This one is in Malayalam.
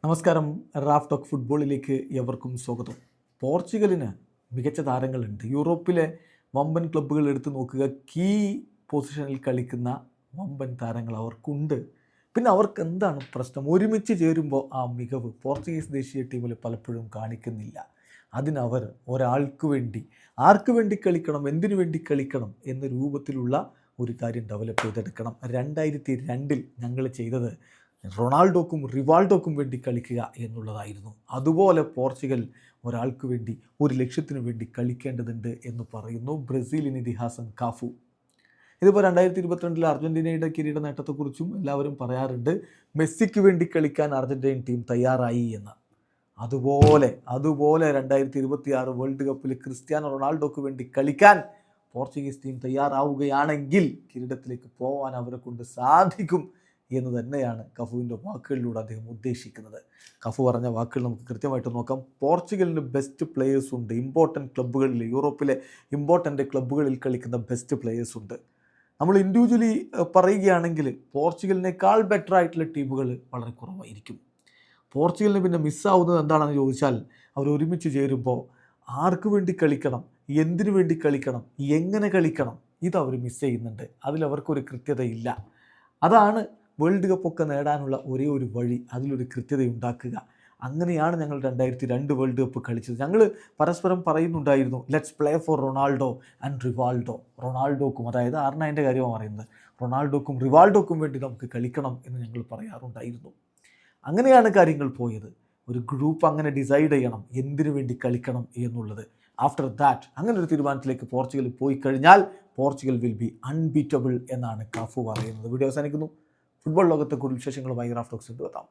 നമസ്കാരം. റാഫ് ടോക്ക് ഫുട്ബോളിലേക്ക് എവർക്കും സ്വാഗതം. പോർച്ചുഗലിന് മികച്ച താരങ്ങളുണ്ട്. യൂറോപ്പിലെ വമ്പൻ ക്ലബ്ബുകൾ എടുത്തു നോക്കുക, കീ പൊസിഷനിൽ കളിക്കുന്ന വമ്പൻ താരങ്ങൾ അവർക്കുണ്ട്. പിന്നെ അവർക്ക് എന്താണ് പ്രശ്നം? ഒരുമിച്ച് ചേരുമ്പോൾ ആ മികവ് പോർച്ചുഗീസ് ദേശീയ ടീമിൽ പലപ്പോഴും കാണിക്കുന്നില്ല. അതിനവർ ഒരാൾക്ക് വേണ്ടി, ആർക്ക് വേണ്ടി കളിക്കണം, എന്തിനു വേണ്ടി കളിക്കണം എന്ന രൂപത്തിലുള്ള ഒരു കാര്യം ഡെവലപ്പ് ചെയ്തെടുക്കണം. 2002 ഞങ്ങൾ ചെയ്തത് റൊണാൾഡോക്കും റിവാൾഡോക്കും വേണ്ടി കളിക്കുക എന്നുള്ളതായിരുന്നു. അതുപോലെ പോർച്ചുഗൽ ഒരാൾക്ക് വേണ്ടി, ഒരു ലക്ഷ്യത്തിനു വേണ്ടി കളിക്കേണ്ടതുണ്ട് എന്ന് പറയുന്നു ബ്രസീലിയൻ ഇതിഹാസം കാഫു. ഇതിപ്പോൾ 2022 അർജൻറ്റീനയുടെ കിരീട നേട്ടത്തെക്കുറിച്ചും എല്ലാവരും പറയാറുണ്ട്. മെസ്സിക്ക് വേണ്ടി കളിക്കാൻ അർജൻറ്റീൻ ടീം തയ്യാറായി എന്ന്. അതുപോലെ 2026 വേൾഡ് കപ്പിൽ ക്രിസ്ത്യാനോ റൊണാൾഡോക്ക് വേണ്ടി കളിക്കാൻ പോർച്ചുഗീസ് ടീം തയ്യാറാവുകയാണെങ്കിൽ കിരീടത്തിലേക്ക് പോകാൻ അവരെ കൊണ്ട് സാധിക്കും എന്ന് തന്നെയാണ് കഫുവിൻ്റെ വാക്കുകളിലൂടെ അദ്ദേഹം ഉദ്ദേശിക്കുന്നത്. കഫു പറഞ്ഞ വാക്കുകൾ നമുക്ക് കൃത്യമായിട്ട് നോക്കാം. പോർച്ചുഗലിന് ബെസ്റ്റ് പ്ലേയേഴ്സ് ഉണ്ട്. ഇമ്പോർട്ടൻറ്റ് ക്ലബ്ബുകളിൽ, യൂറോപ്പിലെ ഇമ്പോർട്ടൻ്റ് ക്ലബ്ബുകളിൽ കളിക്കുന്ന ബെസ്റ്റ് പ്ലേയേഴ്സ് ഉണ്ട്. നമ്മൾ ഇൻഡിവിജ്വലി പറയുകയാണെങ്കിൽ പോർച്ചുഗലിനേക്കാൾ ബെറ്റർ ആയിട്ടുള്ള ടീമുകൾ വളരെ കുറവായിരിക്കും. പോർച്ചുഗലിന് പിന്നെ മിസ്സാവുന്നത് എന്താണെന്ന് ചോദിച്ചാൽ, അവർ ഒരുമിച്ച് ചേരുമ്പോൾ ആർക്ക് വേണ്ടി കളിക്കണം, എന്തിനു വേണ്ടി കളിക്കണം, എങ്ങനെ കളിക്കണം, ഇതവർ മിസ് ചെയ്യുന്നുണ്ട്. അതിലവർക്കൊരു കൃത്യതയില്ല. അതാണ് വേൾഡ് കപ്പൊക്കെ നേടാനുള്ള ഒരേ ഒരു വഴി, അതിലൊരു കൃത്യത ഉണ്ടാക്കുക. അങ്ങനെയാണ് ഞങ്ങൾ 2002 വേൾഡ് കപ്പ് കളിച്ചത്. ഞങ്ങൾ പരസ്പരം പറയുന്നുണ്ടായിരുന്നു, let's play for Ronaldo and Rivaldo. റൊണാൾഡോക്കും, അതായത് R9 കാര്യമാണ് പറയുന്നത്, റൊണാൾഡോക്കും റിവാൾഡോക്കും വേണ്ടി നമുക്ക് കളിക്കണം എന്ന് ഞങ്ങൾ പറയാറുണ്ടായിരുന്നു. അങ്ങനെയാണ് കാര്യങ്ങൾ പോയത്. ഒരു ഗ്രൂപ്പ് അങ്ങനെ ഡിസൈഡ് ചെയ്യണം എന്തിനു വേണ്ടി കളിക്കണം എന്നുള്ളത്. ആഫ്റ്റർ ദാറ്റ് അങ്ങനെ ഒരു തീരുമാനത്തിലേക്ക് പോർച്ചുഗൽ പോയി കഴിഞ്ഞാൽ പോർച്ചുഗൽ വിൽ ബി അൺബീറ്റബിൾ എന്നാണ് കാഫു പറയുന്നത്. വീഡിയോ അവസാനിക്കുന്നു. ഫുട്ബോൾ ലോകത്തെ കൂടുതൽ വിശേഷങ്ങളുമായി റാഫ് ടോക്സ് എത്താം.